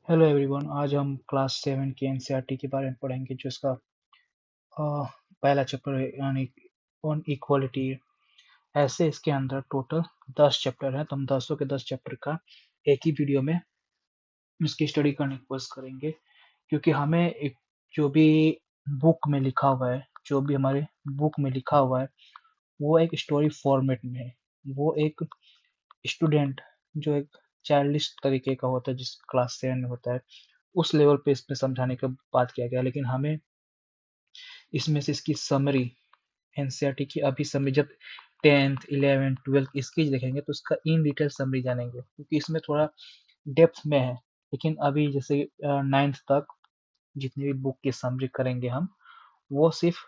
Hello everyone. आज हम class 7 की एनसीईआरटी के बारे में पढ़ेंगे जो इसका अ, पहला चैप्टर है यानी ऑन इक्वालिटी। ऐसे इसके अंदर टोटल 10 चैप्टर हैं, तो हम 10 के 10 चैप्टर का एक ही वीडियो में इसकी स्टडी करने की कोशिश करेंगे, क्योंकि हमें एक जो भी बुक में लिखा हुआ है, जो भी हमारे बुक में लिखा हुआ है वो एक स्टोरी फॉर्मेट में है। वो एक स्टूडेंट जो एक चाइल्डिश तरीके का होता है, जिस क्लास 7 में होता है, उस लेवल पे इसमें समझाने का बात किया गया। लेकिन हमें इसमें से इसकी समरी, एनसीईआरटी की अभी समरी, जब 10th 11th 12th इसकी देखेंगे तो उसका इन डिटेल समरी जानेंगे, क्योंकि इसमें थोड़ा डेप्थ में है। लेकिन अभी जैसे 9th तक जितनी भी बुक की समरी करेंगे हम, वो सिर्फ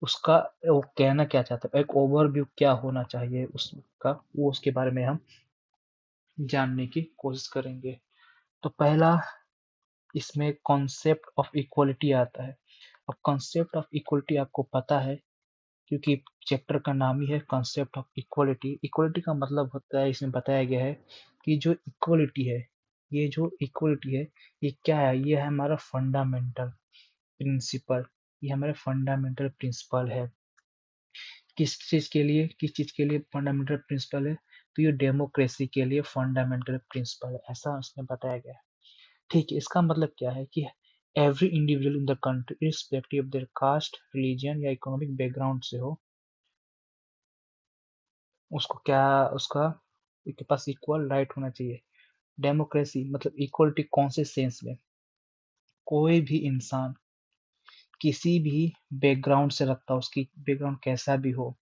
उसका वो कहना क्या चाहता है, एक ओवरव्यू क्या होना चाहिए उसका, वो उसके बारे में हम जानने की कोशिश करेंगे। तो पहला इसमें कॉन्सेप्ट ऑफ इक्वलिटी आता है। अब कॉन्सेप्ट ऑफ इक्वलिटी आपको पता है, क्योंकि चैप्टर का नाम ही है कॉन्सेप्ट ऑफ इक्वलिटी। इक्वलिटी का मतलब होता है, इसमें बताया गया है कि जो इक्वलिटी है, ये जो इक्वलिटी है, ये क्या है? ये है हमारा फंडामेंटल प्रिंसिपल। ये हमारा फंडामेंटल प्रिंसिपल है। किस चीज के लिए फंडामेंटल प्रिंसिपल है? तो ये डेमोक्रेसी के लिए फंडामेंटल प्रिंसिपल है, ऐसा उसमें बताया गया है। ठीक है, इसका मतलब क्या है कि every individual in the country, irrespective of their caste, religion या इकोनॉमिक बैकग्राउंड से हो, उसको क्या, उसका के पास इक्वल राइट होना चाहिए। डेमोक्रेसी मतलब इक्वलिटी कौन से सेंस में? कोई भी इंसान किसी भी बैकग्राउंड से रखता हो, उसकी बैकग्राउंड कैसा भी हो,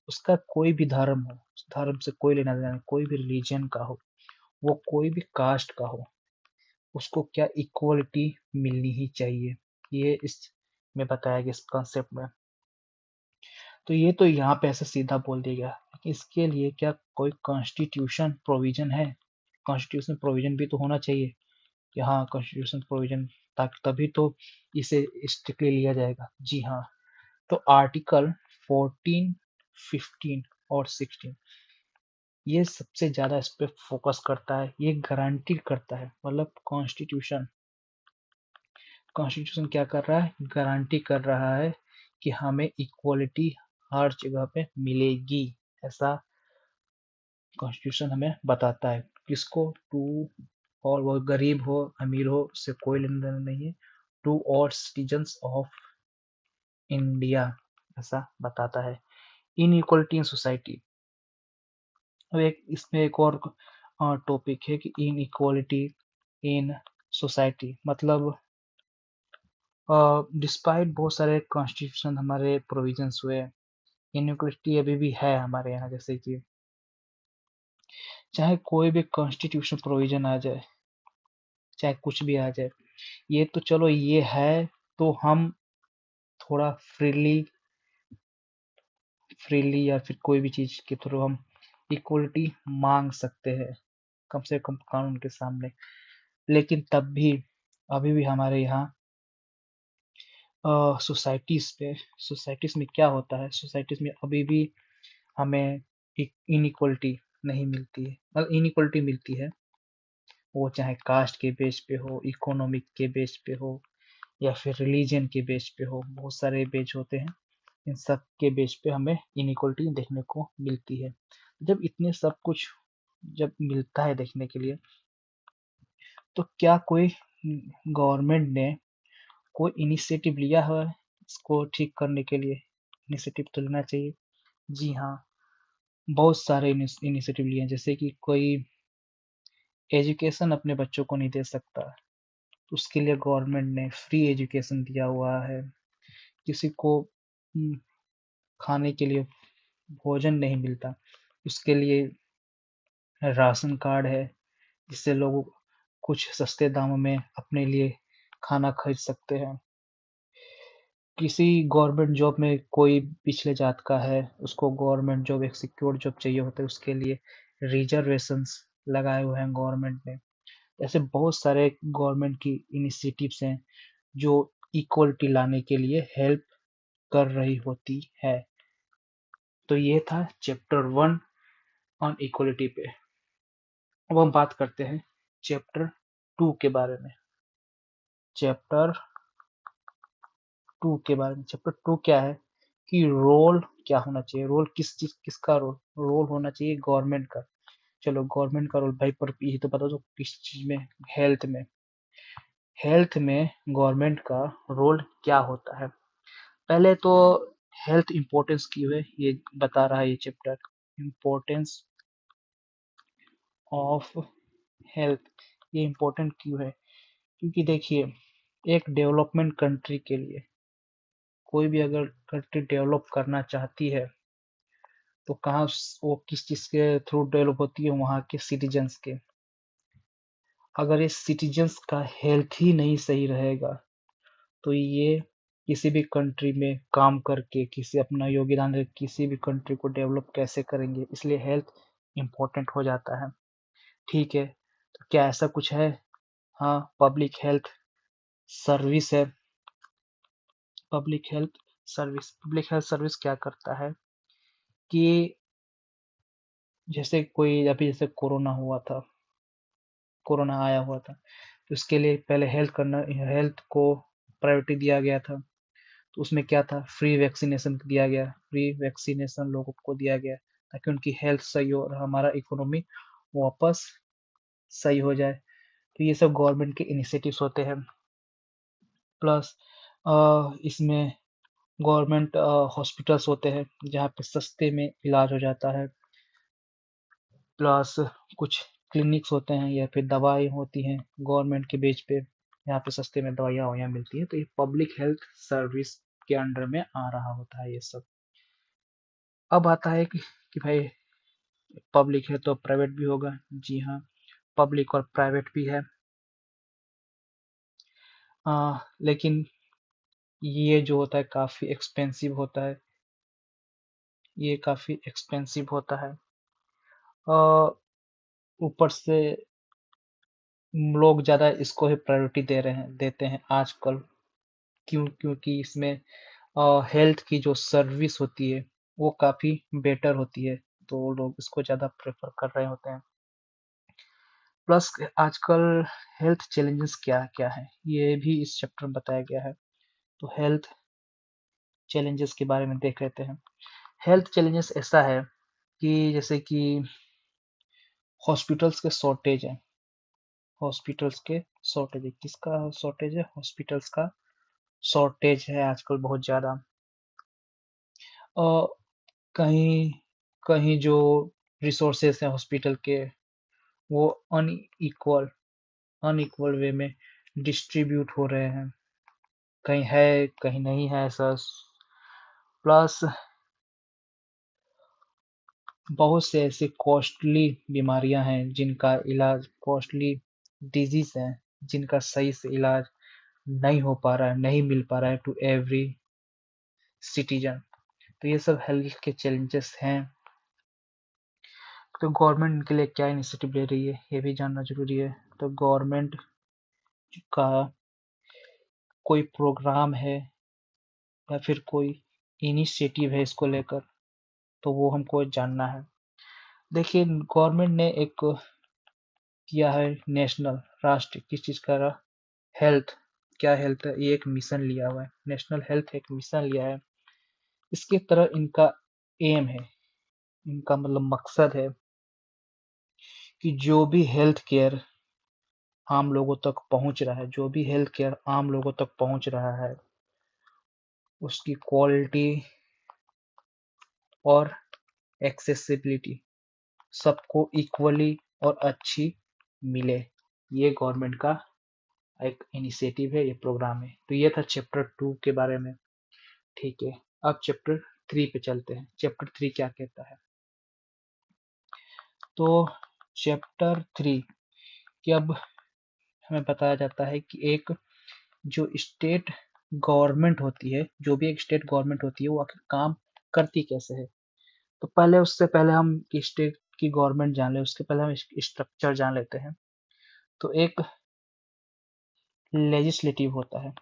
उसका कोई भी धर्म हो, उस धर्म से कोई लेना देना नहीं, कोई भी रिलीजन का हो, वो कोई भी कास्ट का हो, उसको क्या इक्वलिटी मिलनी ही चाहिए। ये इस में बताया गया, इस कॉन्सेप्ट में। तो ये तो यहाँ पे ऐसे सीधा बोल दिया गया, लेकिन इसके लिए क्या कोई कॉन्स्टिट्यूशन प्रोविजन है? कॉन्स्टिट्यूशन प्रोविजन भी तो होना चाहिए कि हाँ, कॉन्स्टिट्यूशन प्रोविजन, ताकि तभी तो इसे स्ट्रिक्टली लिया जाएगा। जी हाँ। तो आर्टिकल 14, 15 और 16 ये सबसे ज्यादा इस पे फोकस करता है। ये गारंटी करता है, मतलब कॉन्स्टिट्यूशन कॉन्स्टिट्यूशन क्या कर रहा है? गारंटी कर रहा है कि हमें इक्वलिटी हर जगह पे मिलेगी। ऐसा कॉन्स्टिट्यूशन हमें बताता है। किसको? टू, और वो गरीब हो अमीर हो उससे कोई लेना देना नहीं है, to all citizens of India, ऐसा बताता है। Inequality in society. अब एक इसमें एक और टॉपिक है कि इन इक्वलिटी इन सोसाइटी, मतलब डिस्पाइट बहुत सारे कॉन्स्टिट्यूशन हमारे प्रोविजंस हुए, इनइक्वलिटी अभी भी है हमारे यहाँ। जैसे कि चाहे कोई भी कॉन्स्टिट्यूशन प्रोविजन आ जाए, चाहे कुछ भी आ जाए, ये तो चलो ये है, तो हम थोड़ा फ्रीली या फिर कोई भी चीज के थ्रू हम इक्वलिटी मांग सकते हैं, कम से कम कानून के सामने। लेकिन तब भी अभी भी हमारे यहाँ सोसाइटीज में क्या होता है, सोसाइटीज में अभी भी हमें इनइक्वलिटी नहीं मिलती है। मतलब इनइक्वलिटी मिलती है, वो चाहे कास्ट के बेस पे हो, इकोनॉमिक के बेस पे हो, या फिर रिलीजन के बेस पे हो। बहुत सारे बेस होते हैं, इन सब के बेस पे हमें इनइक्वलिटी देखने को मिलती है। जब इतने सब कुछ जब मिलता है देखने के लिए, तो क्या कोई गवर्नमेंट ने कोई इनिशिएटिव लिया है इसको ठीक करने के लिए? इनिशिएटिव तो लेना चाहिए। जी हाँ, बहुत सारे इनिशिएटिव लिए हैं। जैसे कि कोई एजुकेशन अपने बच्चों को नहीं दे सकता, तो उसके लिए गवर्नमेंट ने फ्री एजुकेशन दिया हुआ है। किसी को खाने के लिए भोजन नहीं मिलता, उसके लिए राशन कार्ड है, जिससे लोग कुछ सस्ते दामों में अपने लिए खाना खरीद सकते हैं। किसी गवर्नमेंट जॉब में कोई पिछले जात का है, उसको गवर्नमेंट जॉब, एक सिक्योर जॉब चाहिए होता है, उसके लिए रिजर्वेशंस लगाए हुए हैं गवर्नमेंट ने। ऐसे बहुत सारे गवर्नमेंट की इनिशिएटिव्स हैं जो इक्वलिटी लाने के लिए हेल्प कर रही होती है। तो ये था चैप्टर 1 ऑन इक्वलिटी पे। अब हम बात करते हैं चैप्टर टू के बारे में। चैप्टर टू के बारे में। चैप्टर टू क्या है कि रोल क्या होना चाहिए, रोल किस चीज, किसका रोल, रोल होना चाहिए गवर्नमेंट का। चलो गवर्नमेंट का रोल भाई, पर यही तो पता तो किस चीज में, हेल्थ में। हेल्थ में गवर्नमेंट का रोल क्या होता है। पहले तो हेल्थ इंपॉर्टेंस क्यों है ये बता रहा है ये चैप्टर। इम्पोर्टेंस ऑफ हेल्थ, ये इम्पोर्टेंट क्यों है, क्योंकि देखिए एक डेवलपमेंट कंट्री के लिए, कोई भी अगर कंट्री डेवलप करना चाहती है तो कहाँ वो किस चीज के थ्रू डेवलप होती है, वहाँ के सिटीजन्स के। अगर ये सिटीजन्स का हेल्थ ही नहीं सही रहेगा तो ये किसी भी कंट्री में काम करके किसी अपना योगदान दे किसी भी कंट्री को डेवलप कैसे करेंगे, इसलिए हेल्थ इम्पोर्टेंट हो जाता है। ठीक है, तो क्या ऐसा कुछ है? हाँ, सर्विस है पब्लिक हेल्थ सर्विस क्या करता है कि जैसे कोई अभी जैसे कोरोना आया हुआ था, तो उसके लिए पहले हेल्थ को प्रायोरिटी दिया गया था। तो उसमें क्या था, फ्री वैक्सीनेशन दिया गया, फ्री वैक्सीनेशन लोगों को दिया गया ताकि उनकी हेल्थ सही हो और हमारा इकोनॉमी वापस सही हो जाए। तो ये सब गवर्नमेंट के इनिशिएटिव्स होते हैं। प्लस इसमें गवर्नमेंट हॉस्पिटल्स होते हैं जहाँ पे सस्ते में इलाज हो जाता है। प्लस कुछ क्लिनिक्स होते हैं या फिर दवाई होती हैं गवर्नमेंट के बेच पे, यहाँ पे सस्ते में दवाइयाँ ववाइयाँ मिलती है। तो ये पब्लिक हेल्थ सर्विस के अंडर में आ रहा होता है ये सब। अब आता है कि भाई पब्लिक है तो प्राइवेट भी होगा। जी हाँ, पब्लिक और प्राइवेट भी है। लेकिन ये जो होता है काफ़ी एक्सपेंसिव होता है, ये काफ़ी एक्सपेंसिव होता है। ऊपर से लोग ज़्यादा इसको ही प्रायोरिटी देते हैं आजकल। क्योंकि इसमें हेल्थ की जो सर्विस होती है वो काफ़ी बेटर होती है, तो लोग इसको ज़्यादा प्रेफर कर रहे होते हैं। प्लस आजकल हेल्थ चैलेंजेस क्या क्या है ये भी इस चैप्टर में बताया गया है। तो हेल्थ चैलेंजेस के बारे में देख लेते हैं। हेल्थ चैलेंजेस ऐसा है कि जैसे कि हॉस्पिटल्स के शॉर्टेज है। हॉस्पिटल्स के शॉर्टेज है, किसका शॉर्टेज है? हॉस्पिटल्स का शॉर्टेज है आजकल बहुत ज़्यादा। और कहीं कहीं जो रिसोर्सेस हैं हॉस्पिटल के वो अनइक्वल अनइक्वल वे में डिस्ट्रीब्यूट हो रहे हैं, कहीं है कहीं नहीं है ऐसा। प्लस बहुत से ऐसे कॉस्टली बीमारियां हैं जिनका इलाज, कॉस्टली डिजीज हैं जिनका सही से इलाज नहीं हो पा रहा है, नहीं मिल पा रहा है टू एवरी सिटीजन। तो ये सब हेल्थ के चैलेंजेस हैं। तो गवर्नमेंट इनके लिए क्या इनिशिएटिव ले रही है ये भी जानना जरूरी है। तो गवर्नमेंट का कोई प्रोग्राम है या फिर कोई इनिशिएटिव है इसको लेकर, तो वो हमको जानना है। देखिए गवर्नमेंट ने एक किया है नेशनल, राष्ट्र किस चीज का, हेल्थ। क्या हेल्थ है, ये एक मिशन लिया हुआ है, नेशनल हेल्थ एक मिशन लिया है। इसके तरह इनका एम है, इनका मतलब मकसद है कि जो भी हेल्थ केयर आम लोगों तक पहुंच रहा है, जो भी हेल्थ केयर आम लोगों तक पहुंच रहा है उसकी क्वालिटी और एक्सेसिबिलिटी सबको इक्वली और अच्छी मिले। ये गवर्नमेंट का एक इनिशिएटिव है, ये प्रोग्राम है। तो ये था चैप्टर टू के बारे में। ठीक है, अब चैप्टर थ्री पे चलते हैं। चैप्टर थ्री क्या कहता है? तो चैप्टर थ्री कि अब हमें बताया जाता है कि एक जो स्टेट गवर्नमेंट होती है, जो भी एक स्टेट गवर्नमेंट होती है वो आखिर काम करती कैसे है। तो पहले उससे पहले हम स्टेट की गवर्नमेंट जान ले, उसके पहले हम स्ट्रक्चर जान लेते हैं। तो एक लेजिस्लेटिव होता है,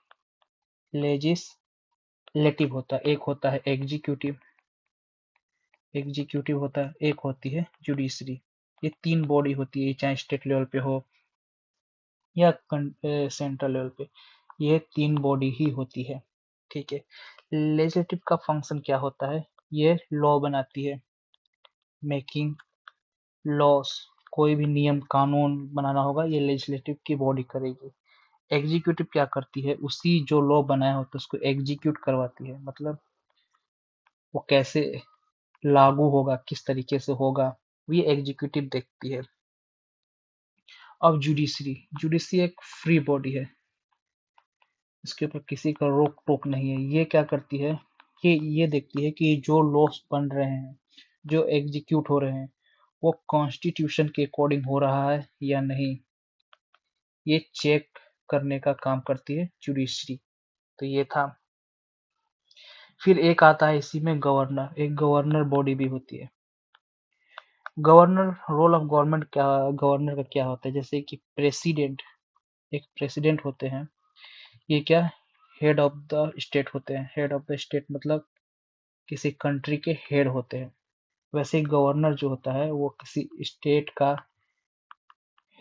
लेजिस्लेटिव होता है, एक होता है एग्जीक्यूटिव होता है, एक होती है जुडिशरी। ये तीन बॉडी होती है चाहे स्टेट लेवल पे हो या सेंट्रल लेवल पे, ये 3 बॉडी ही होती है। ठीक है। लेजिस्लेटिव का फंक्शन क्या होता है? ये लॉ बनाती है, मेकिंग लॉस, कोई भी नियम कानून बनाना होगा ये लेजिस्लेटिव की बॉडी करेगी। एग्जीक्यूटिव क्या करती है? उसी जो लॉ बनाया होता है उसको एग्जीक्यूट करवाती है, मतलब वो कैसे लागू होगा, किस तरीके से होगा, वो ये एग्जीक्यूटिव देखती है। अब जुडिशरी, जुडिशरी एक फ्री बॉडी है, इसके ऊपर किसी का रोक टोक नहीं है। ये क्या करती है कि ये देखती है कि जो लॉस बन रहे हैं, जो एग्जीक्यूट हो रहे हैं, वो कॉन्स्टिट्यूशन के अकॉर्डिंग हो रहा है या नहीं, ये चेक करने का काम करती है जुडिशरी। तो ये था। फिर एक आता है इसी में गवर्नर, एक गवर्नर बॉडी भी होती है। गवर्नर, रोल ऑफ गवर्नमेंट क्या, गवर्नर का क्या होता है? जैसे कि प्रेसिडेंट, एक प्रेसिडेंट होते हैं, ये क्या, हेड ऑफ द स्टेट होते हैं। हेड ऑफ द स्टेट मतलब किसी कंट्री के हेड होते हैं। वैसे ही गवर्नर जो होता है वो किसी स्टेट का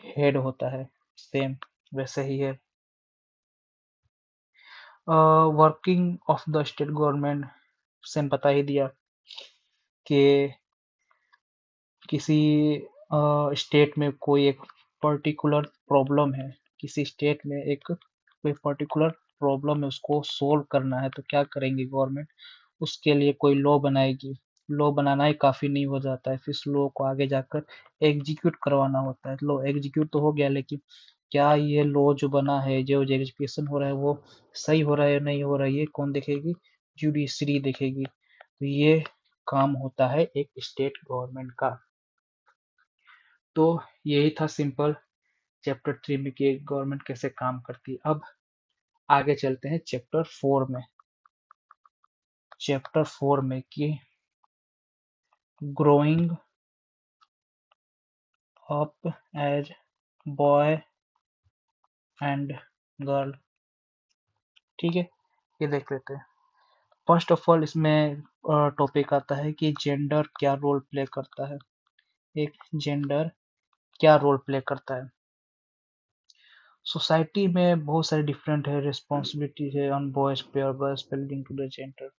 हेड होता है, सेम वैसे ही है। Working of the state government, same बता ही दिया कि किसी स्टेट में कोई एक पर्टिकुलर प्रॉब्लम है, किसी स्टेट में एक कोई पर्टिकुलर प्रॉब्लम है, उसको सोल्व करना है तो क्या करेंगे गवर्नमेंट, उसके लिए कोई लॉ बनाएगी। लॉ बनाना ही काफी नहीं हो जाता है, फिर इस लॉ को आगे जाकर एग्जीक्यूट करवाना होता है। लॉ एग्जीक्यूट तो हो गया, लेकिन क्या ये लॉ जो बना है, जो एग्जीक्यूशन हो रहा है, वो सही हो रहा है या नहीं हो रहा है, ये कौन देखेगी? जुडिशरी देखेगी। तो ये काम होता है एक स्टेट गवर्नमेंट का। तो यही था सिंपल चैप्टर 3 में कि गवर्नमेंट कैसे काम करती है। अब आगे चलते हैं चैप्टर 4 में। चैप्टर 4 में कि growing up as boy and girl. ठीक है, ये देख लेते हैं। फर्स्ट ऑफ ऑल इसमें टॉपिक आता है कि जेंडर क्या रोल प्ले करता है। एक जेंडर क्या रोल प्ले करता है सोसाइटी में? बहुत सारे डिफरेंट है, रिस्पॉन्सिबिलिटी है on boys pair boys building to the gender.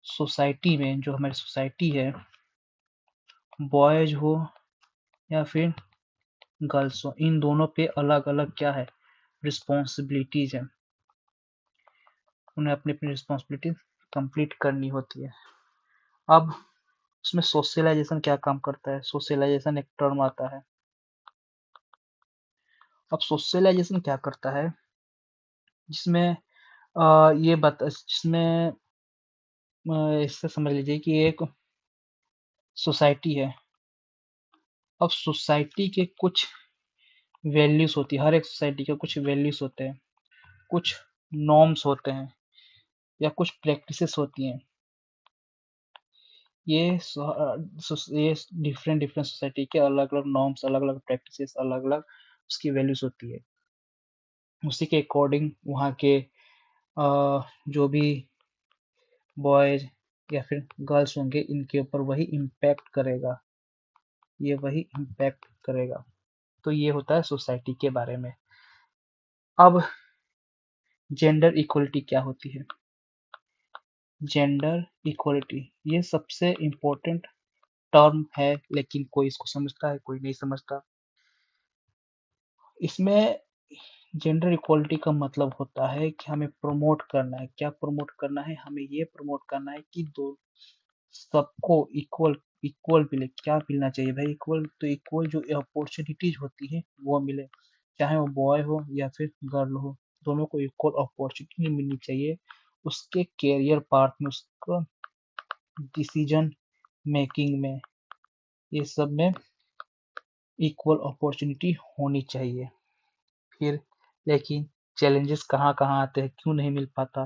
Society में, जो हमारी सोसाइटी है, बॉयज हो या फिर गर्ल्स हो, इन दोनों पे अलग अलग क्या है, रिस्पॉन्सिबिलिटीज है। उन्हें अपनी अपनी रिस्पॉन्सिबिलिटी कंप्लीट करनी होती है। अब उसमें सोशलाइजेशन क्या काम करता है? सोशलाइजेशन एक टर्म आता है। अब सोशलाइजेशन क्या करता है, जिसमें ये बता, जिसमें इससे समझ लीजिए कि एक सोसाइटी है। अब सोसाइटी के कुछ वैल्यूज होती है, हर एक सोसाइटी के कुछ वैल्यूज होते हैं, कुछ नॉर्म्स होते हैं, या कुछ प्रैक्टिसेस होती हैं। ये ये डिफरेंट डिफरेंट सोसाइटी के अलग अलग नॉर्म्स, अलग अलग प्रैक्टिसेस, अलग अलग उसकी वैल्यूज होती है। उसी के अकॉर्डिंग वहाँ के जो भी बॉयज या फिर गर्ल्स होंगे, इनके ऊपर वही इम्पैक्ट करेगा, ये वही इम्पैक्ट करेगा। तो ये होता है सोसाइटी के बारे में। अब जेंडर इक्वलिटी क्या होती है? जेंडर इक्वलिटी ये सबसे इम्पोर्टेंट टर्म है, लेकिन कोई इसको समझता है, कोई नहीं समझता। इसमें जेंडर इक्वलिटी का मतलब होता है कि हमें प्रमोट करना है। क्या प्रमोट करना है? हमें ये प्रमोट करना है कि दो सबको इक्वल इक्वल मिले। क्या मिलना चाहिए भाई? इक्वल, तो इक्वल जो अपॉर्चुनिटीज होती है वो मिले, चाहे वो बॉय हो या फिर गर्ल हो, दोनों को इक्वल अपॉर्चुनिटी मिलनी चाहिए। उसके कैरियर पार्ट में, उसका डिसीजन मेकिंग में, ये सब में इक्वल अपॉर्चुनिटी होनी चाहिए। फिर लेकिन चैलेंजेस कहाँ कहाँ आते हैं, क्यों नहीं मिल पाता?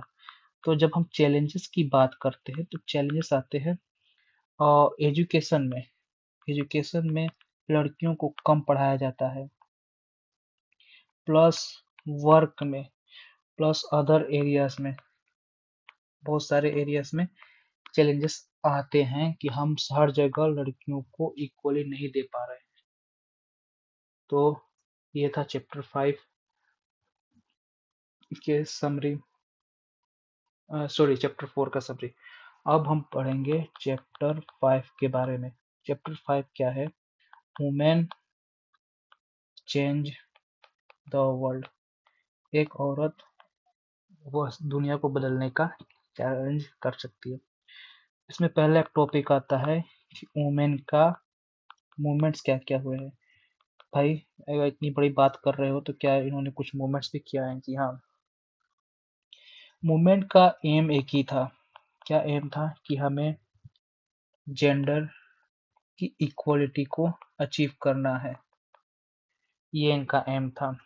तो जब हम चैलेंजेस की बात करते हैं तो चैलेंजेस आते हैं एजुकेशन में। एजुकेशन में लड़कियों को कम पढ़ाया जाता है, प्लस वर्क में, प्लस अदर एरियाज में, बहुत सारे एरियाज में चैलेंजेस आते हैं कि हम हर जगह लड़कियों को इक्वली नहीं दे पा रहे हैं। तो ये था चैप्टर 5। के समरी, सॉरी चैप्टर 4 का समरी। अब हम पढ़ेंगे चैप्टर 5 के बारे में। चैप्टर 5 क्या है? Women change the world. एक औरत वह दुनिया को बदलने का चैलेंज कर सकती है। इसमें पहला एक टॉपिक आता है कि वुमेन का मूवमेंट्स क्या क्या हुए हैं। भाई अगर इतनी बड़ी बात कर रहे हो तो क्या इन्होंने कुछ मूवमेंट्स भी किया है? जी हाँ। मूवमेंट का एम एक ही था। क्या एम था? कि हमें जेंडर की इक्वलिटी को अचीव करना है। ये इनका एम था।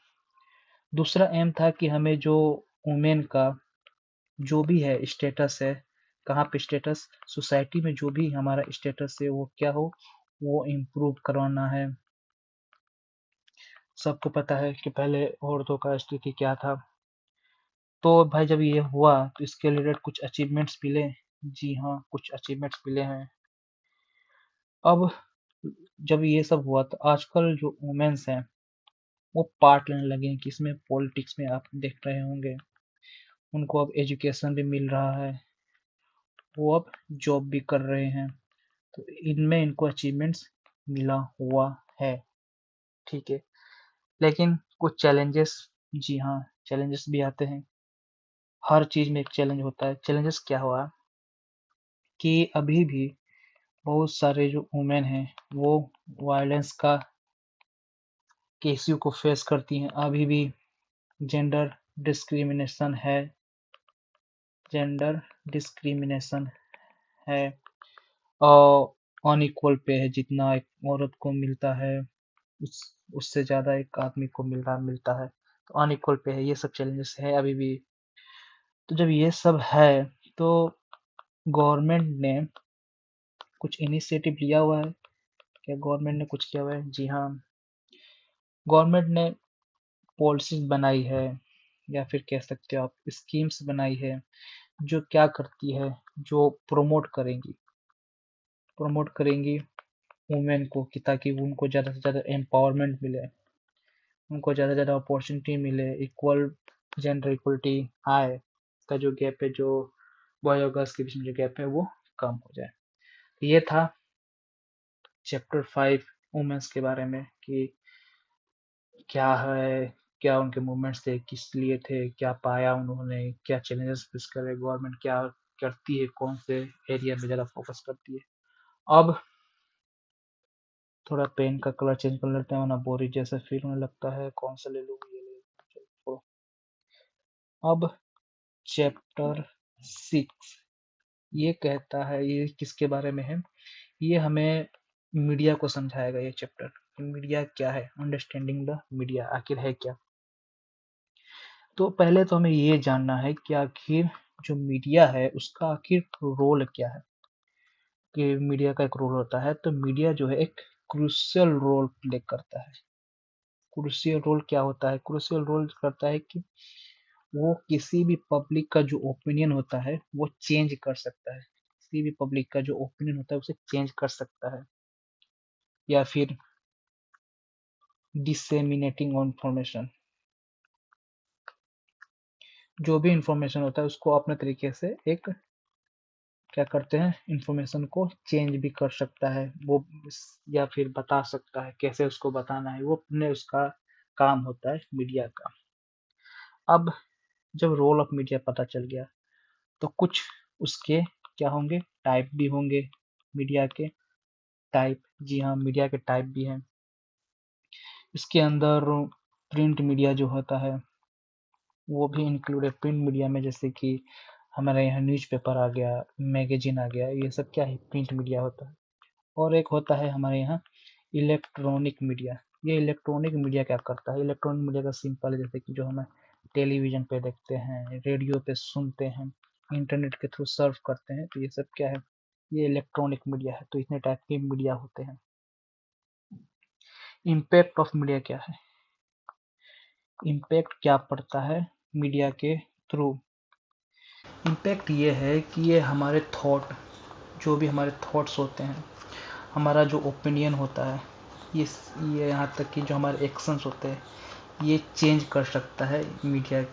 दूसरा एम था कि हमें जो वुमेन का जो भी है स्टेटस है, कहाँ पे स्टेटस, सोसाइटी में जो भी हमारा स्टेटस है वो क्या हो, वो इम्प्रूव करवाना है। सबको पता है कि पहले औरतों का स्थिति क्या था। तो भाई जब ये हुआ तो इसके रिलेटेड कुछ अचीवमेंट्स मिले। जी हाँ, कुछ अचीवमेंट्स मिले हैं। अब जब ये सब हुआ तो आजकल जो वुमेन्स हैं वो पार्ट लेने लगे हैं, किसमें? पॉलिटिक्स में। आप देख रहे होंगे उनको अब एजुकेशन भी मिल रहा है, वो अब जॉब भी कर रहे हैं। तो इनमें इनको अचीवमेंट्स मिला हुआ है। ठीक है, लेकिन कुछ चैलेंजेस, जी हाँ, चैलेंजेस भी आते हैं। हर चीज में एक चैलेंज होता है। चैलेंजेस क्या हुआ कि अभी भी बहुत सारे जो वुमेन हैं वो वायलेंस का केस को फेस करती हैं। अभी भी जेंडर डिस्क्रिमिनेशन है। जेंडर डिस्क्रिमिनेशन है और अनइक्वल पे है। जितना एक औरत को मिलता है उस उससे ज्यादा एक आदमी को मिलता है। तो अनइक्वल पे है। ये सब चैलेंजेस है अभी भी। तो जब ये सब है तो गवर्नमेंट ने कुछ इनिशिएटिव लिया हुआ है। क्या गवर्नमेंट ने कुछ किया हुआ है? जी हाँ, गवर्नमेंट ने पॉलिसीज बनाई है, या फिर कह सकते हो आप स्कीम्स बनाई है, जो क्या करती है, जो प्रमोट करेंगी वुमेन को, कि ताकि उनको ज़्यादा से ज़्यादा एम्पावरमेंट मिले, उनको ज़्यादा से ज़्यादा अपॉर्चुनिटी मिले, इक्वल जेंडर इक्वलिटी आए, का जो गैप है, जो बॉय और गर्ल्स के बीच में जो गैप है वो कम हो जाए। ये था चैप्टर 5 वुमेन्स के बारे में, कि क्या है, क्या उनके मूवमेंट्स थे, किस लिए थे, क्या पाया उन्होंने, क्या चैलेंजेस फेस कर रहे, गवर्नमेंट क्या करती है, कौन से एरिया में ज़्यादा फोकस करती है। अब थोड़ा पेन का कलर चेंज कर लेते हैं, वरना बोरी जैसा फील होने लगता है। कौन सा ले लूँ? ये ले चलो, छोड़ो। अब चैप्टर 6 ये कहता है, ये किसके बारे में है? ये हमें मीडिया को समझाएगा ये चैप्टर। मीडिया क्या है, अंडरस्टैंडिंग द मीडिया आखिर है क्या। तो पहले तो हमें ये जानना है कि आखिर जो मीडिया है उसका आखिर रोल क्या है। कि मीडिया का एक रोल होता है, तो मीडिया जो है एक क्रूशियल रोल प्ले करता है। क्रूशियल रोल क्या होता है? क्रूशियल रोल करता है कि वो किसी भी पब्लिक का जो ओपिनियन होता है वो चेंज कर सकता है। किसी भी पब्लिक का जो ओपिनियन होता है उसे चेंज कर सकता है, या फिर डिसेमिनेटिंग इंफॉर्मेशन, जो भी इंफॉर्मेशन होता है उसको अपने तरीके से एक क्या करते हैं, इंफॉर्मेशन को चेंज भी कर सकता है वो, या फिर बता सकता है कैसे उसको बताना है, वो अपने उसका काम होता है मीडिया का। अब जब रोल ऑफ मीडिया पता चल गया तो कुछ उसके क्या होंगे, टाइप भी होंगे मीडिया के। टाइप, जी हाँ, मीडिया के टाइप भी हैं। इसके अंदर प्रिंट मीडिया जो होता है वो भी इंक्लूड है। प्रिंट मीडिया में जैसे कि हमारे यहाँ न्यूज़पेपर आ गया, मैगजीन आ गया, ये सब क्या है, प्रिंट मीडिया होता है। और एक होता है हमारे यहाँ इलेक्ट्रॉनिक मीडिया। ये इलेक्ट्रॉनिक मीडिया क्या करता है? इलेक्ट्रॉनिक मीडिया का सिंपल है, जैसे कि जो हमें टेलीविजन पे देखते हैं, रेडियो पे सुनते हैं, इंटरनेट के थ्रू सर्फ करते हैं, तो ये सब क्या है, ये इलेक्ट्रॉनिक मीडिया है। तो इतने टाइप के मीडिया होते हैं। इम्पैक्ट ऑफ मीडिया क्या है? इम्पैक्ट क्या पड़ता है मीडिया के थ्रू? इम्पैक्ट ये है कि ये हमारे थॉट, जो भी हमारे थॉट्स होते हैं, हमारा जो ओपिनियन होता है, ये यहाँ तक कि जो हमारे एक्शंस होते हैं, ये चेंज कर सकता है मीडिया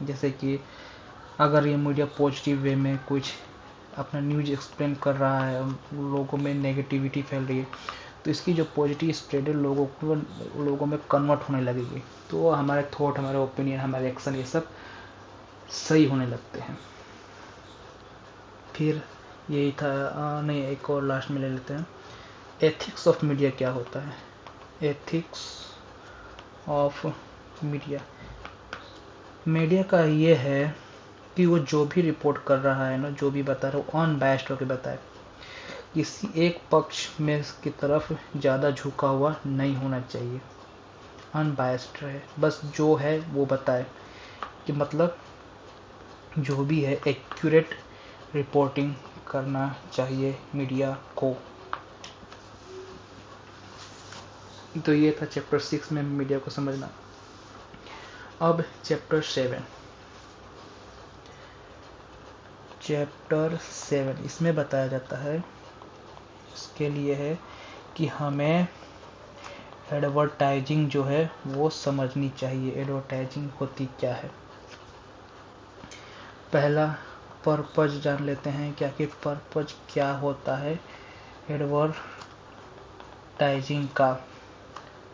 जैसे कि अगर ये मीडिया पॉजिटिव वे में कुछ अपना न्यूज एक्सप्लेन कर रहा है, लोगों में नेगेटिविटी फैल रही है, तो इसकी जो पॉजिटिव स्प्रेड है लोगों में कन्वर्ट होने लगेगी, तो हमारे थॉट, हमारे ओपिनियन, हमारे एक्शन ये सब सही होने लगते हैं। फिर यही था, नहीं एक और लास्ट में ले लेते हैं, एथिक्स ऑफ मीडिया क्या होता है। एथिक्स ऑफ मीडिया, मीडिया का ये है कि वो जो भी रिपोर्ट कर रहा है ना, जो भी बता रहा है वो अनबायस्ड होकर बताए, किसी एक पक्ष में की तरफ ज़्यादा झुका हुआ नहीं होना चाहिए, अनबायस्ड रहे, बस जो है वो बताए, कि मतलब जो भी है एक्यूरेट रिपोर्टिंग करना चाहिए मीडिया को। तो ये था चैप्टर 6 में मीडिया को समझना। अब चैप्टर 7, इसमें बताया जाता है, इसके लिए है कि हमें एडवर्टाइजिंग जो है वो समझनी चाहिए। एडवर्टाइजिंग होती क्या है, पहला पर्पज जान लेते हैं, क्या कि पर्पज क्या होता है एडवर्टाइजिंग का।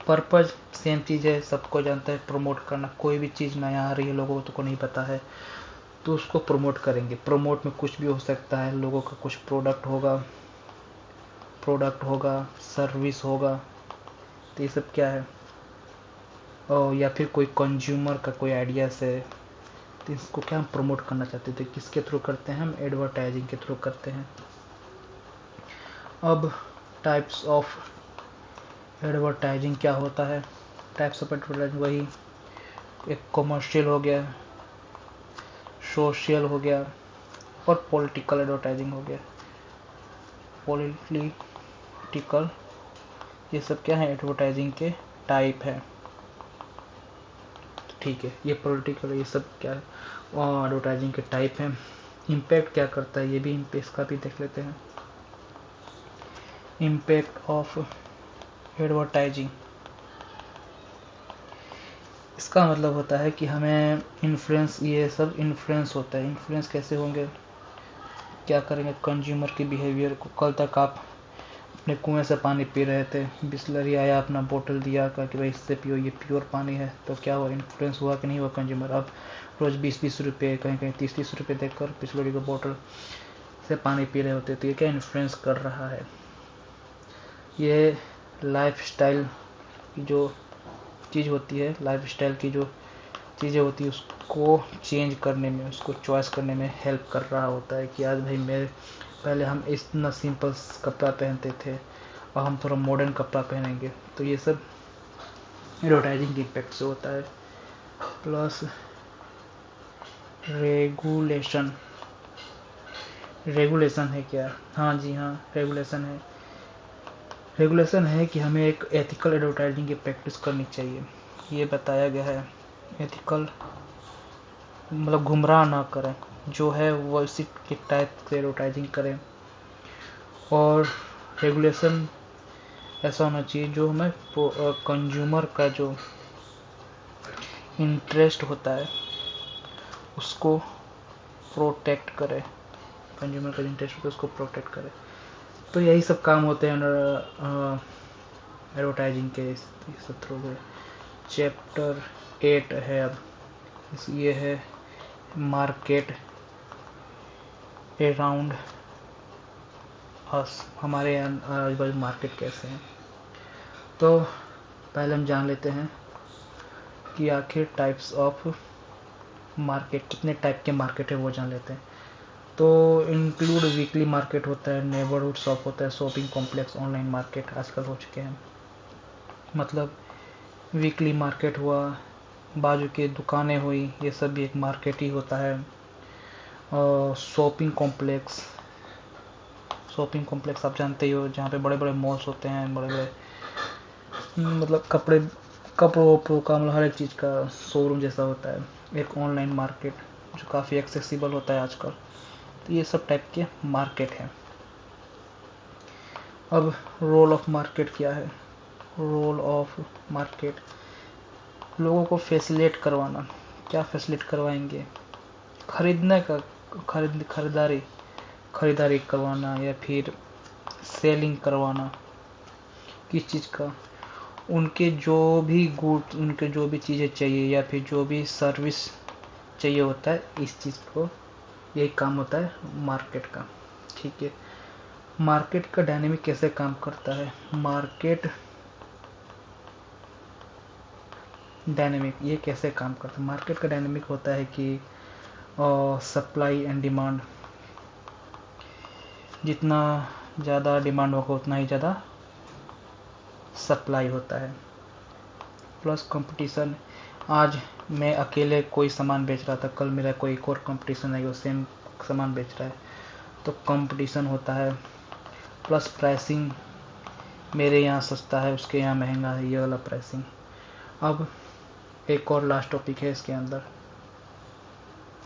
पर्पज सेम चीज़ है, सबको जानता है, प्रमोट करना। कोई भी चीज़ नया आ रही है, लोगों को नहीं पता है, तो उसको प्रमोट करेंगे। प्रमोट में कुछ भी हो सकता है, लोगों का कुछ प्रोडक्ट होगा, सर्विस होगा, तो ये सब क्या है, और या फिर कोई कंज्यूमर का कोई आइडियाज है, तो इसको क्या हम प्रमोट करना चाहते थे, किसके थ्रू करते हैं, हम एडवर्टाइजिंग के थ्रू करते हैं। अब टाइप्स ऑफ एडवर्टाइजिंग क्या होता है, टाइप्स ऑफ एडवर्टाइजिंग वही, एक कमर्शियल हो गया, सोशल हो गया, और पॉलिटिकल एडवर्टाइजिंग हो गया। पॉलिटिकल, ये सब क्या है, एडवर्टाइजिंग के टाइप है। ठीक है, ये पॉलिटिकल, ये सब क्या है, एडवर्टाइजिंग के टाइप हैं। इम्पैक्ट क्या करता है, ये भी इसका भी देख लेते हैं। इम्पैक्ट ऑफ एडवर्टाइजिंग, इसका मतलब होता है कि हमें इन्फ्लुएंस, ये सब इन्फ्लुएंस होता है। इन्फ्लुएंस कैसे होंगे, क्या करेंगे, कंज्यूमर के बिहेवियर को। कल तक आप अपने कुएं से पानी पी रहे थे, बिस्लरी आया, अपना बोतल दिया, कहा कि भाई इससे पियो, ये प्योर पानी है, तो क्या हुआ, इन्फ्लुएंस हुआ कि नहीं हुआ कंज्यूमर। अब रोज़ 20-20 रुपये, कहीं कहीं 30-30 रुपये देकर बिस्लरी का बोतल से पानी पी रहे होते, तो ये क्या इन्फ्लुएंस कर रहा है। ये लाइफस्टाइल की जो चीज़ होती है, लाइफस्टाइल की जो चीज़ें होती है, उसको चेंज करने में, उसको चॉइस करने में हेल्प कर रहा होता है, कि आज भाई मेरे, पहले हम इतना सिंपल कपड़ा पहनते थे और हम थोड़ा मॉडर्न कपड़ा पहनेंगे, तो ये सब एडवर्टाइजिंग के इम्पैक्ट से होता है। प्लस रेगुलेशन, रेगुलेशन है क्या, हाँ जी हाँ, रेगुलेशन है। रेगुलेशन है कि हमें एक एथिकल एडवर्टाइजिंग की प्रैक्टिस करनी चाहिए, ये बताया गया है। एथिकल मतलब गुमराह ना करें, जो है वो इसी के टाइप से एडवर्टाइजिंग करें। और रेगुलेशन ऐसा होना चाहिए जो हमें कंज्यूमर का जो इंटरेस्ट होता है उसको प्रोटेक्ट करे, कंज्यूमर का इंटरेस्ट होता है उसको प्रोटेक्ट करे। तो यही सब काम होते हैं एडवर्टाइजिंग के सब थ्रू में। चैप्टर 8 है अब, ये है मार्केट अराउंड अस, हमारे आजू बाजू मार्केट कैसे हैं। तो पहले हम जान लेते हैं कि आखिर टाइप्स ऑफ मार्केट, कितने टाइप के मार्केट है वो जान लेते हैं। तो इंक्लूड वीकली मार्केट होता है, नेबरहुड शॉप होता है, शॉपिंग कॉम्प्लेक्स, ऑनलाइन मार्केट आजकल हो चुके हैं। मतलब वीकली मार्केट हुआ, बाजू की दुकानें हुई, ये सब भी एक मार्केट ही होता है। और शॉपिंग कॉम्प्लेक्स आप जानते ही हो, जहाँ पे बड़े बड़े मॉल्स होते हैं, बड़े बड़े मतलब कपड़ों का, मतलब हर एक चीज़ का शोरूम जैसा होता है। एक ऑनलाइन मार्केट जो काफ़ी एक्सेसिबल होता है आजकल। तो ये सब टाइप के मार्केट हैं। अब रोल ऑफ मार्केट क्या है, रोल ऑफ मार्केट लोगों को फैसिलिटेट करवाना, क्या फैसिलिटी करवाएंगे? खरीदने का, खरीदारी करवाना या फिर सेलिंग करवाना, किस चीज़ का? उनके जो भी गुड, उनके जो भी चीज़ें चाहिए या फिर जो भी सर्विस चाहिए होता है, इस चीज़ को, यही काम होता है मार्केट का। ठीक है, मार्केट का डायनेमिक कैसे काम करता है? मार्केट डायनेमिक ये कैसे काम करता है? मार्केट का डायनेमिक होता है कि सप्लाई एंड डिमांड, जितना ज़्यादा डिमांड होगा उतना ही ज़्यादा सप्लाई होता है, प्लस कंपटीशन। आज मैं अकेले कोई सामान बेच रहा था, कल मेरा कोई एक और कंपटीशन है वो सेम सामान बेच रहा है, तो कंपटीशन होता है। प्लस प्राइसिंग, मेरे यहाँ सस्ता है उसके यहाँ महंगा है, ये वाला प्राइसिंग। अब एक और लास्ट टॉपिक है इसके अंदर,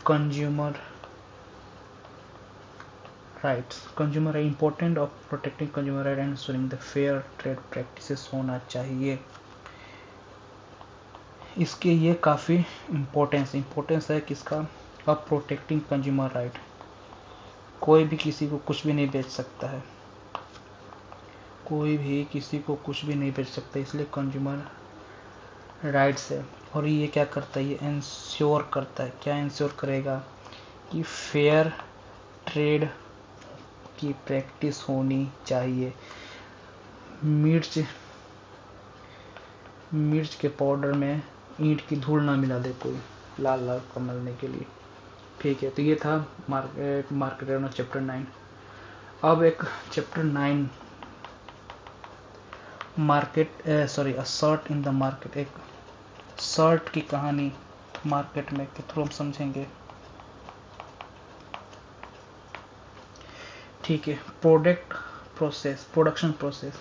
consumer rights. Consumer right, important of protecting consumer right and ensuring the fair trade practices होना चाहिए। इसके ये काफ़ी इम्पोर्टेंस है किसका? अब प्रोटेक्टिंग कंज्यूमर राइट, कोई भी किसी को कुछ भी नहीं बेच सकता है, कोई भी किसी को कुछ भी नहीं बेच सकता, इसलिए कंज्यूमर राइट्स है। और ये क्या करता है? ये इंश्योर करता है, क्या इंश्योर करेगा? कि फेयर ट्रेड की प्रैक्टिस होनी चाहिए। मिर्च के पाउडर में ईंट की धूल ना मिला दे कोई, लाल लाल कमलने के लिए। ठीक है, तो ये था मार्केट चैप्टर 9। अब एक chapter 9 short in the market, एक शर्ट की कहानी मार्केट में के थ्रू हम समझेंगे। ठीक है, प्रोडक्शन प्रोसेस,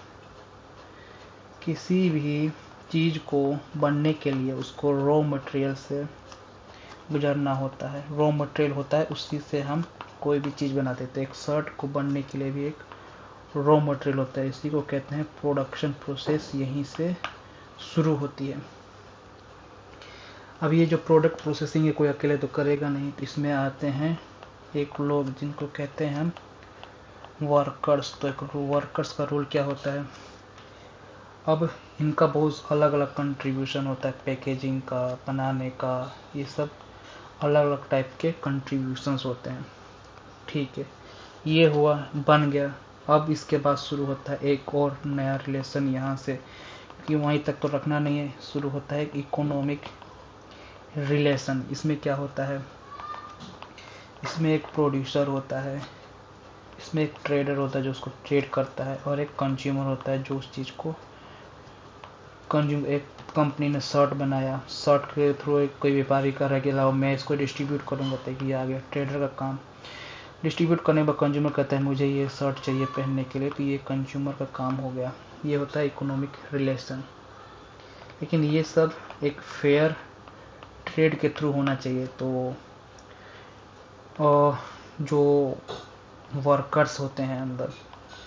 किसी भी चीज़ को बनने के लिए उसको रॉ मटेरियल से गुजरना होता है। रॉ मटेरियल होता है, उसी से हम कोई भी चीज़ बना देते हैं। एक शर्ट को बनने के लिए भी एक रॉ मटेरियल होता है, इसी को कहते हैं प्रोडक्शन प्रोसेस, यहीं से शुरू होती है। अब ये जो प्रोडक्ट प्रोसेसिंग है कोई अकेले तो करेगा नहीं, तो इसमें आते हैं एक लोग जिनको कहते हैं हम वर्कर्स। तो एक वर्कर्स का रोल क्या होता है? अब इनका बहुत अलग अलग कंट्रीब्यूशन होता है, पैकेजिंग का, बनाने का, ये सब अलग अलग टाइप के कंट्रीब्यूशंस होते हैं। ठीक है, ये हुआ, बन गया। अब इसके बाद शुरू होता है एक और नया रिलेशन यहाँ से, कि वहीं तक तो रखना नहीं है, शुरू होता है इकोनॉमिक रिलेशन। इसमें क्या होता है? इसमें एक प्रोड्यूसर होता है, इसमें एक ट्रेडर होता है जो उसको ट्रेड करता है, और एक कंज्यूमर होता है जो उस चीज़ को एक कंपनी ने शर्ट बनाया, शर्ट के थ्रू एक कोई व्यापारी कर रहा है कि लाओ मैं इसको डिस्ट्रीब्यूट करूँगा, तो ये आ गया ट्रेडर का काम। डिस्ट्रीब्यूट करने के बाद कंज्यूमर कहता है मुझे ये शर्ट चाहिए पहनने के लिए, तो ये कंज्यूमर का काम हो गया। ये होता है इकोनॉमिक रिलेशन। लेकिन ये सब एक फेयर ट्रेड के थ्रू होना चाहिए। तो जो वर्कर्स होते हैं अंदर,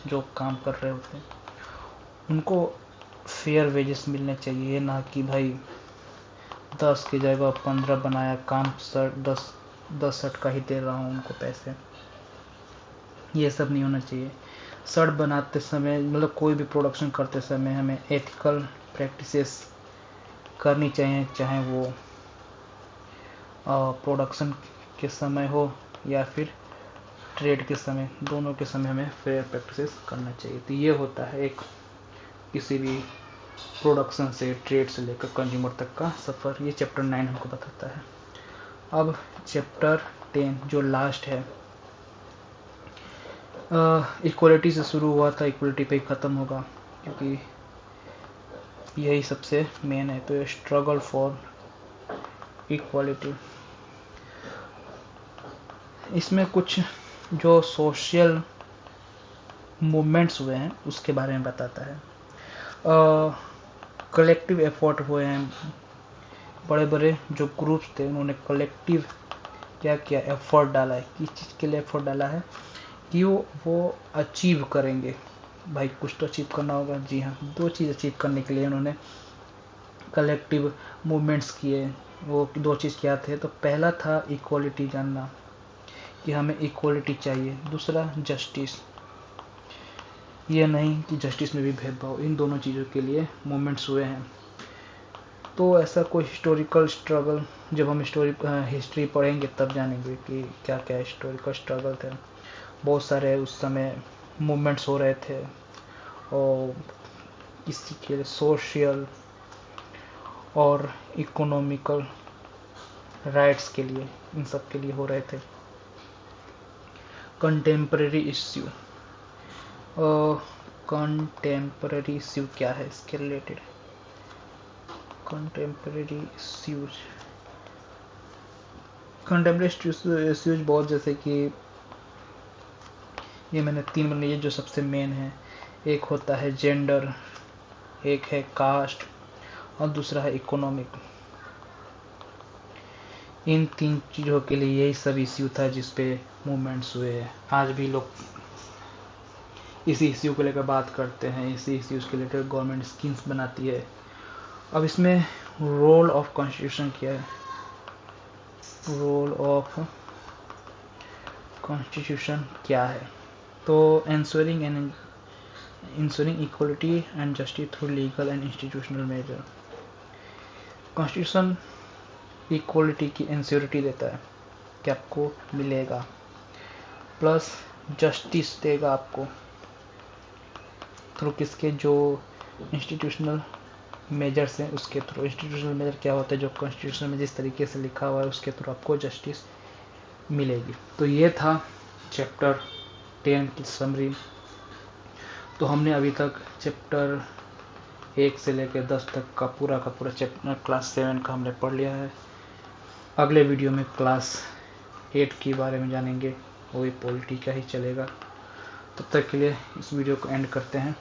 जो काम कर रहे होते हैं, उनको फेयर वेजेस मिलने चाहिए, ना कि भाई 10 की जगह 15 बनाया काम, शर्ट 10 शर्ट का ही दे रहा हूँ उनको पैसे। ये सब नहीं होना चाहिए। शर्ट बनाते समय, मतलब कोई भी प्रोडक्शन करते समय हमें एथिकल प्रैक्टिसेस करनी चाहिए, चाहे वो प्रोडक्शन के समय हो या फिर ट्रेड के समय, दोनों के समय हमें फेयर प्रैक्टिसेस करना चाहिए। तो ये होता है एक किसी भी प्रोडक्शन से, ट्रेड से लेकर कंज्यूमर तक का सफ़र, ये चैप्टर 9 हमको बताता है। अब चैप्टर 10 जो लास्ट है, इक्वलिटी से शुरू हुआ था, इक्वलिटी पे ही ख़त्म होगा, क्योंकि यही सबसे मेन है। तो ये स्ट्रगल फॉर इक्वलिटी, इसमें कुछ जो सोशल मूवमेंट्स हुए हैं उसके बारे में बताता है। कलेक्टिव एफर्ट हुए हैं, बड़े बड़े जो ग्रुप्स थे उन्होंने कलेक्टिव क्या किया, एफर्ट डाला है। किस चीज़ के लिए एफर्ट डाला है? कि वो अचीव करेंगे। भाई कुछ तो अचीव करना होगा। जी हाँ, 2 चीज़ अचीव करने के लिए उन्होंने कलेक्टिव मूवमेंट्स किए। वो दो चीज़ क्या थे, तो पहला था इक्वालिटी जानना कि हमें इक्वालिटी चाहिए, दूसरा जस्टिस, ये नहीं कि जस्टिस में भी भेदभाव, इन दोनों चीज़ों के लिए मूवमेंट्स हुए हैं। तो ऐसा कोई हिस्टोरिकल स्ट्रगल, जब हम हिस्ट्री पढ़ेंगे तब जानेंगे कि क्या क्या हिस्टोरिकल स्ट्रगल थे। बहुत सारे उस समय मूवमेंट्स हो रहे थे और किसी के सोशल और इकोनॉमिकल राइट्स के लिए, इन सब के लिए हो रहे थे। कंटेम्प्रेरी इश्यू, कंटेम्प्रेरी इश्यू क्या है, इसके related contemporary issues, contemporary issues बहुत, जैसे कि ये मैंने 3 बने, ये जो सबसे मेन है, एक होता है जेंडर, एक है कास्ट और दूसरा है इकोनॉमिक। इन 3 चीज़ों के लिए यही सब इश्यू था जिस पे मूवमेंट्स हुए हैं। आज भी लोग इसी इश्यू को लेकर बात करते हैं, इसी इश्यूज के रिलेटेड गवर्नमेंट स्कीम्स बनाती है। अब इसमें रोल ऑफ कॉन्स्टिट्यूशन क्या है, रोल ऑफ कॉन्स्टिट्यूशन क्या है, तो ensuring equality and justice through legal and institutional measure। Constitution equality की इंश्योरिटी देता है कि आपको मिलेगा, प्लस जस्टिस देगा आपको थ्रू किसके, जो इंस्टीट्यूशनल मेजर्स हैं उसके थ्रू। इंस्टीट्यूशनल मेजर क्या होता है, जो कॉन्स्टिट्यूशन में जिस तरीके से लिखा हुआ है उसके थ्रू आपको जस्टिस मिलेगी। तो ये था चैप्टर 10 की समरी। तो हमने अभी तक चैप्टर 1 से लेकर 10 तक का पूरा चैप्टर क्लास 7 का हमने पढ़ लिया है। अगले वीडियो में क्लास 8 के बारे में जानेंगे, वो भी पॉलिटी का ही चलेगा। तब तक के लिए इस वीडियो को एंड करते हैं।